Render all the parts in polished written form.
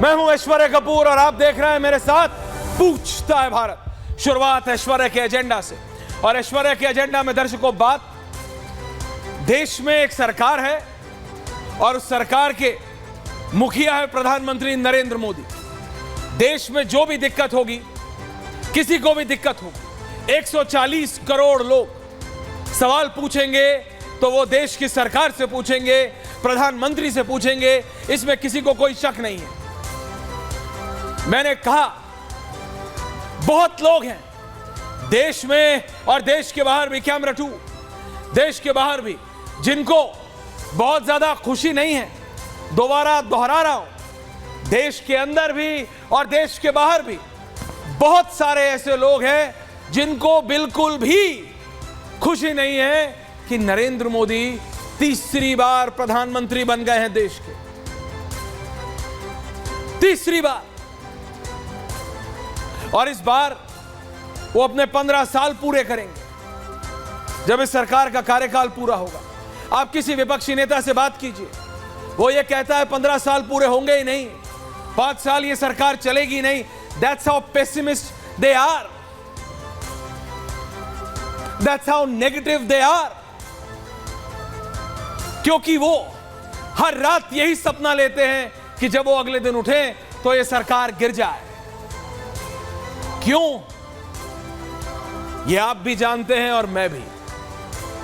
मैं हूं ऐश्वर्या कपूर और आप देख रहे हैं मेरे साथ पूछता है भारत। शुरुआत ऐश्वर्या के एजेंडा से, और ऐश्वर्या के एजेंडा में दर्शकों बात, देश में एक सरकार है और उस सरकार के मुखिया है प्रधानमंत्री नरेंद्र मोदी। देश में जो भी दिक्कत होगी, किसी को भी दिक्कत होगी, 140 करोड़ लोग सवाल पूछेंगे तो वो देश की सरकार से पूछेंगे, प्रधानमंत्री से पूछेंगे, इसमें किसी को कोई शक नहीं है। मैंने कहा बहुत लोग हैं देश में और देश के बाहर भी, कैमरा 2, देश के बाहर भी, जिनको बहुत ज्यादा खुशी नहीं है। दोबारा दोहरा रहा हूं, देश के अंदर भी और देश के बाहर भी बहुत सारे ऐसे लोग हैं जिनको बिल्कुल भी खुशी नहीं है कि नरेंद्र मोदी तीसरी बार प्रधानमंत्री बन गए हैं देश के। तीसरी बार, और इस बार वो अपने 15 साल पूरे करेंगे जब इस सरकार का कार्यकाल पूरा होगा। आप किसी विपक्षी नेता से बात कीजिए, वो ये कहता है 15 साल पूरे होंगे ही नहीं, 5 साल ये सरकार चलेगी नहीं। That's how pessimist they are. That's how negative they are. क्योंकि वो हर रात यही सपना लेते हैं कि जब वो अगले दिन उठे तो ये सरकार गिर जाए। क्यों? ये आप भी जानते हैं और मैं भी,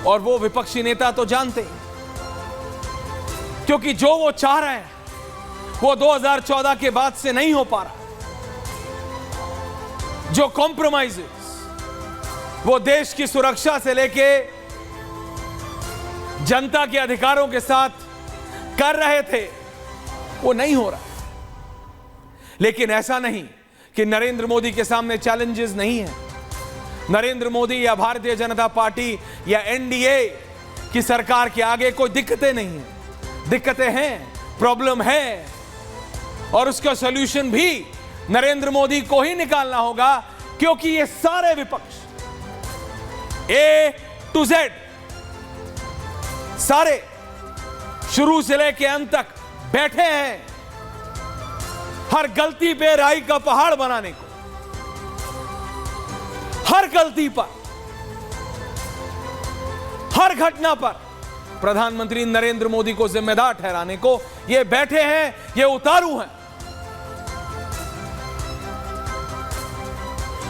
और वो विपक्षी नेता तो जानते हैं। क्योंकि जो वो चाह रहे हैं वो 2014 के बाद से नहीं हो पा रहा। जो कॉम्प्रोमाइजेस वो देश की सुरक्षा से लेके जनता के अधिकारों के साथ कर रहे थे, वो नहीं हो रहा। लेकिन ऐसा नहीं कि नरेंद्र मोदी के सामने चैलेंजेस नहीं है। नरेंद्र मोदी या भारतीय जनता पार्टी या एनडीए की सरकार के आगे कोई दिक्कतें नहीं है। दिक्कतें हैं, प्रॉब्लम है, और उसका सॉल्यूशन भी नरेंद्र मोदी को ही निकालना होगा। क्योंकि ये सारे विपक्ष A to Z सारे शुरू से लेके अंत तक बैठे हैं हर गलती पे राई का पहाड़ बनाने को, हर गलती पर, हर घटना पर प्रधानमंत्री नरेंद्र मोदी को जिम्मेदार ठहराने को ये बैठे हैं, ये उतारू हैं।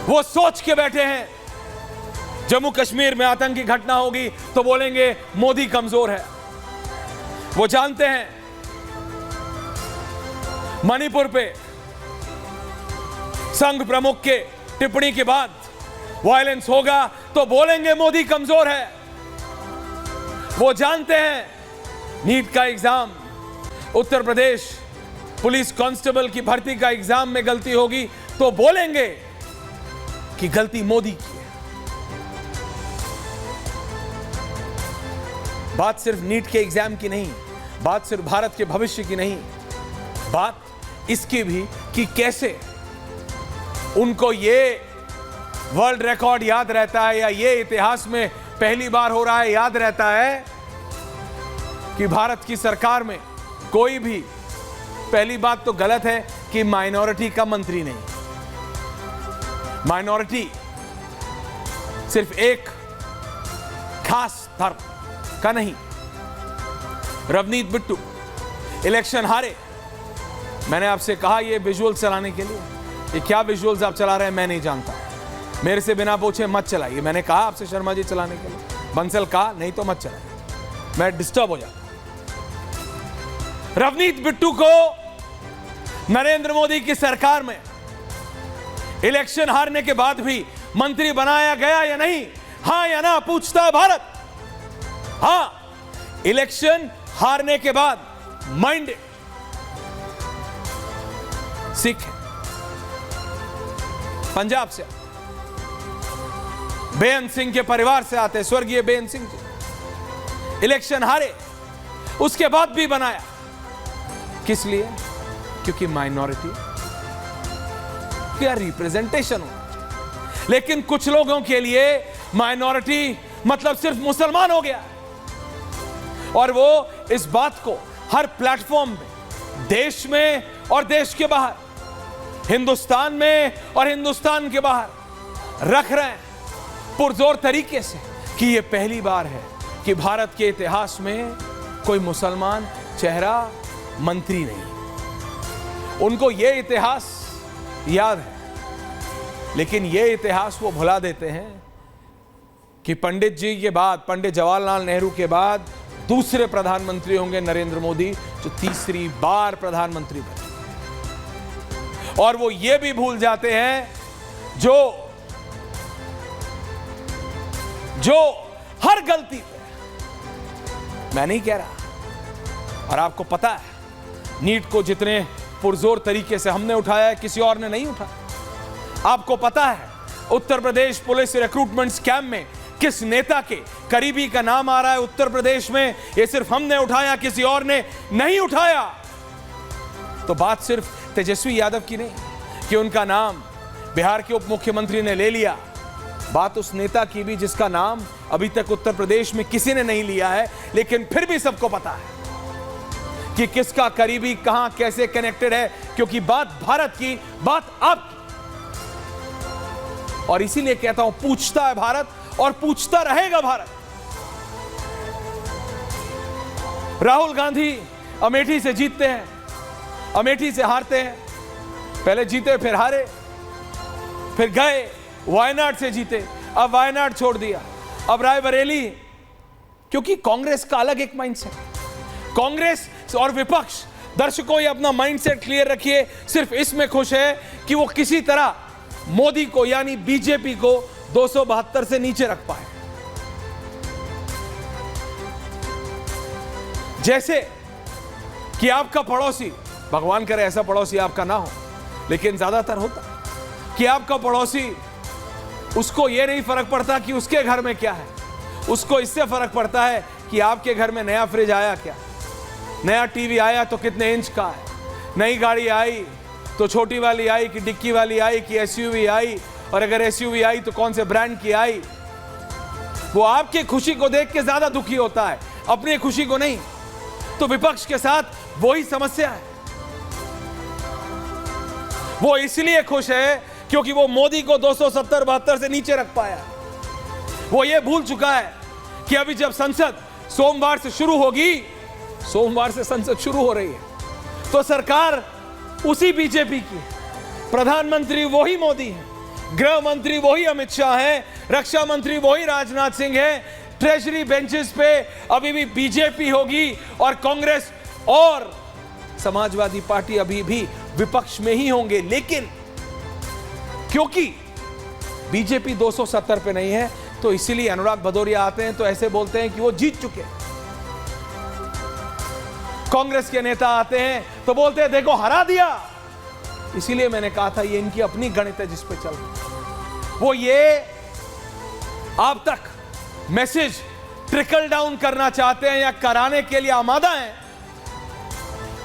वो सोच के बैठे हैं जम्मू कश्मीर में आतंकी घटना होगी तो बोलेंगे मोदी कमजोर है। वो जानते हैं मणिपुर पे संघ प्रमुख के टिप्पणी के बाद वायलेंस होगा तो बोलेंगे मोदी कमजोर है। वो जानते हैं नीट का exam, Uttar Pradesh police constable की भर्ती का एग्जाम में गलती होगी तो बोलेंगे कि गलती मोदी की है। बात सिर्फ नीट के एग्जाम की नहीं, बात सिर्फ भारत के भविष्य की नहीं, बात इसकी भी कि कैसे उनको ये वर्ल्ड रिकॉर्ड याद रहता है या ये इतिहास में पहली बार हो रहा है याद रहता है कि भारत की सरकार में कोई भी, पहली बात तो गलत है कि माइनॉरिटी का मंत्री नहीं। माइनॉरिटी सिर्फ एक खास धर्म का नहीं। रवनीत बिट्टू इलेक्शन हारे, मैंने आपसे कहा ये विजुअल चलाने के लिए, ये क्या विजुअल्स आप चला रहे हैं मैं नहीं जानता, मेरे से बिना पूछे मत चलाइए। मैंने कहा आपसे शर्मा जी चलाने के लिए, बंसल कहा नहीं तो मत चलाइए, मैं डिस्टर्ब हो जाता। रवनीत बिट्टू को नरेंद्र मोदी की सरकार में इलेक्शन हारने के बाद भी मंत्री बनाया गया या नहीं? हां या ना? पूछता है भारत। हां, इलेक्शन हारने के बाद माइंड सिख है, पंजाब से, बेअंत सिंह के परिवार से आते, स्वर्गीय बेअंत सिंह जी। इलेक्शन हारे, उसके बाद भी बनाया। किस लिए? क्योंकि माइनॉरिटी क्या रिप्रेजेंटेशन हो। लेकिन कुछ लोगों के लिए माइनॉरिटी मतलब सिर्फ मुसलमान हो गया, और वो इस बात को हर प्लेटफॉर्म में देश में और देश के बाहर, हिंदुस्तान में और हिंदुस्तान के बाहर रख रहे हैं पुरजोर तरीके से कि यह पहली बार है कि भारत के इतिहास में कोई मुसलमान चेहरा मंत्री नहीं। उनको यह इतिहास याद है, लेकिन यह इतिहास वो भुला देते हैं कि पंडित जी के बाद, पंडित जवाहरलाल नेहरू के बाद दूसरे प्रधानमंत्री होंगे नरेंद्र मोदी, जो तीसरी बार प्रधानमंत्री बने। और वो ये भी भूल जाते हैं जो हर गलती पे, मैं नहीं कह रहा, और आपको पता है नीट को जितने पुरजोर तरीके से हमने उठाया है, किसी और ने नहीं उठाया। आपको पता है Uttar Pradesh police recruitment scam में किस नेता के करीबी का नाम आ रहा है उत्तर प्रदेश में, ये सिर्फ हमने उठाया, किसी और ने नहीं उठाया। तो बात सिर्फ तेजस्वी यादव की नहीं कि उनका नाम बिहार के उप मुख्यमंत्री ने ले लिया, बात उस नेता की भी जिसका नाम अभी तक उत्तर प्रदेश में किसी ने नहीं लिया है, लेकिन फिर भी सबको पता है कि किसका करीबी कहां कैसे कनेक्टेड है, क्योंकि बात भारत की, बात आपकी। और इसीलिए कहता हूं, पूछता है भारत और पूछता रहेगा भारत। राहुल गांधी अमेठी से जीतते हैं, अमेठी से हारते हैं, पहले जीते फिर हारे, फिर गए वायनाड से जीते, अब वायनाड छोड़ दिया, अब रायबरेली, क्योंकि कांग्रेस का अलग एक माइंडसेट, कांग्रेस और विपक्ष, दर्शकों ये अपना माइंडसेट क्लियर रखिए, सिर्फ इसमें खुश है कि वो किसी तरह मोदी को यानी बीजेपी को 272 से नीचे रख पाए। जैसे कि आपका पड़ोसी, भगवान करे ऐसा पड़ोसी आपका ना हो, लेकिन ज्यादातर होता कि आपका पड़ोसी, उसको यह नहीं फर्क पड़ता कि उसके घर में क्या है, उसको इससे फर्क पड़ता है कि आपके घर में नया फ्रिज आया क्या, नया टीवी आया तो कितने इंच का है, नई गाड़ी आई तो छोटी वाली आई कि डिक्की वाली आई कि एसयूवी आई, और अगर एसयूवी आई तो कौन से ब्रांड की आई। वो आपकी खुशी को देख के ज्यादा दुखी होता है, अपनी खुशी को नहीं। तो विपक्ष के साथ वही समस्या है, वो इसलिए खुश है क्योंकि वो मोदी को 270-72 से नीचे रख पाया। वो ये भूल चुका है कि अभी जब संसद सोमवार से शुरू होगी, सोमवार से संसद शुरू हो रही है, तो सरकार उसी बीजेपी की, प्रधानमंत्री वही मोदी है, गृह मंत्री वही अमित शाह है, रक्षा मंत्री वही राजनाथ सिंह है, ट्रेजरी बेंचेस पे अभी भी बीजेपी होगी, और कांग्रेस और समाजवादी पार्टी अभी भी विपक्ष में ही होंगे। लेकिन क्योंकि बीजेपी 270 पे नहीं है, तो इसीलिए अनुराग भदौरिया आते हैं तो ऐसे बोलते हैं कि वो जीत चुके हैं। कांग्रेस के नेता आते हैं तो बोलते हैं देखो हरा दिया। इसीलिए मैंने कहा था ये इनकी अपनी गणित है जिस पे चल रही। वो ये आप तक मैसेज ट्रिकल डाउन करना चाहते हैं या कराने के लिए आमादा हैं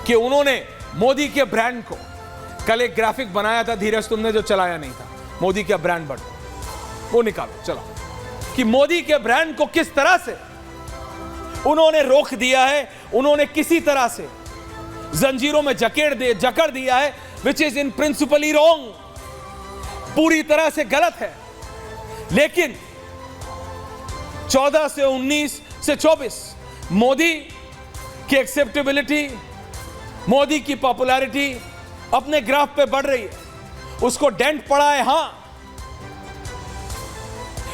कि उन्होंने मोदी के ब्रांड को, कल एक ग्राफिक बनाया था धीरज तुमने जो चलाया नहीं था, मोदी का ब्रांड बढ़, वो निकालो चलो, कि मोदी के ब्रांड को किस तरह से उन्होंने रोक दिया है, उन्होंने किसी तरह से जंजीरों में जकड़ दिया है, which is in principally wrong, पूरी तरह से गलत है। लेकिन 14 से 19 से 24 मोदी की एक्सेप्टेबिलिटी, मोदी की पॉपुलैरिटी अपने ग्राफ पे बढ़ रही है, उसको डेंट पड़ा है। हां,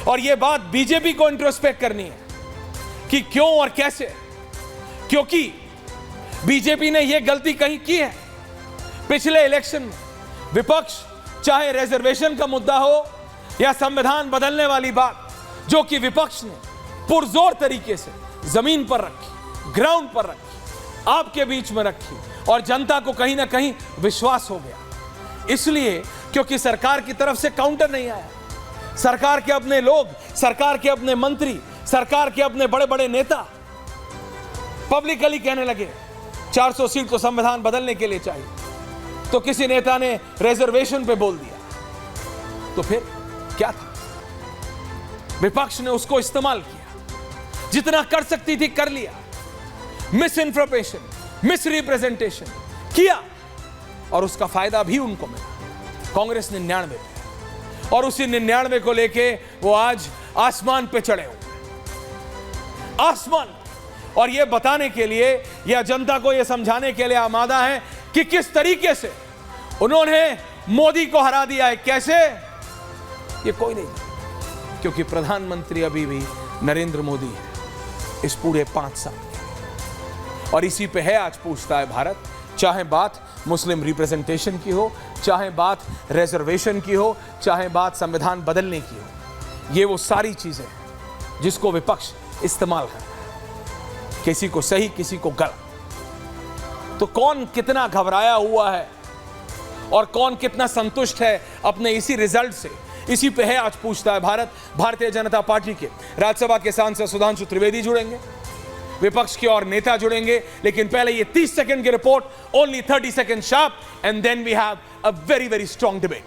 और यह बात बीजेपी को इंट्रोस्पेक्ट करनी है कि क्यों और कैसे, क्योंकि बीजेपी ने यह गलती कहीं की है पिछले इलेक्शन में। विपक्ष चाहे रिजर्वेशन का मुद्दा हो या संविधान बदलने वाली बात, जो कि विपक्ष ने पुरजोर तरीके से जमीन पर रखी, ग्राउंड पर रखी, आपके बीच में रखी, और जनता को कहीं ना कहीं विश्वास हो गया। इसलिए क्योंकि सरकार की तरफ से काउंटर नहीं आया, सरकार के अपने लोग, सरकार के अपने मंत्री, सरकार के अपने बड़े बड़े नेता पब्लिकली कहने लगे 400 सीट तो संविधान बदलने के लिए चाहिए, तो किसी नेता ने रिजर्वेशन पे बोल दिया। तो फिर क्या था, विपक्ष ने उसको इस्तेमाल किया, जितना कर सकती थी कर लिया, मिस इंफॉर्मेशन, मिस रिप्रेजेंटेशन किया, और उसका फायदा भी उनको मिला। कांग्रेस 99 पे, और उसी 99 को लेके वो आज आसमान पे चढ़े हुए, आसमान। और ये बताने के लिए, या जनता को ये समझाने के लिए आमादा है कि किस तरीके से उन्होंने मोदी को हरा दिया है। कैसे? ये कोई नहीं, क्योंकि प्रधानमंत्री अभी भी नरेंद्र मोदी है इस पूरे 5 साल के। और इसी पे है आज पूछता है भारत। चाहे बात मुस्लिम रिप्रेजेंटेशन की हो, चाहे बात रिजर्वेशन की हो, चाहे बात संविधान बदलने की हो, ये वो सारी चीजें हैं जिसको विपक्ष इस्तेमाल कर रहा है, किसी को सही, किसी को गलत। तो कौन कितना घबराया हुआ है और कौन कितना संतुष्ट है अपने इसी रिजल्ट से, इसी पे है आज पूछता है भारत। भारतीय जनता पार्टी के राज्यसभा के सांसद सुधांशु त्रिवेदी जुड़ेंगे, विपक्ष के और नेता जुड़ेंगे, लेकिन पहले ये 30 सेकंड की report, only 30 second sharp, and then we have a very very strong debate.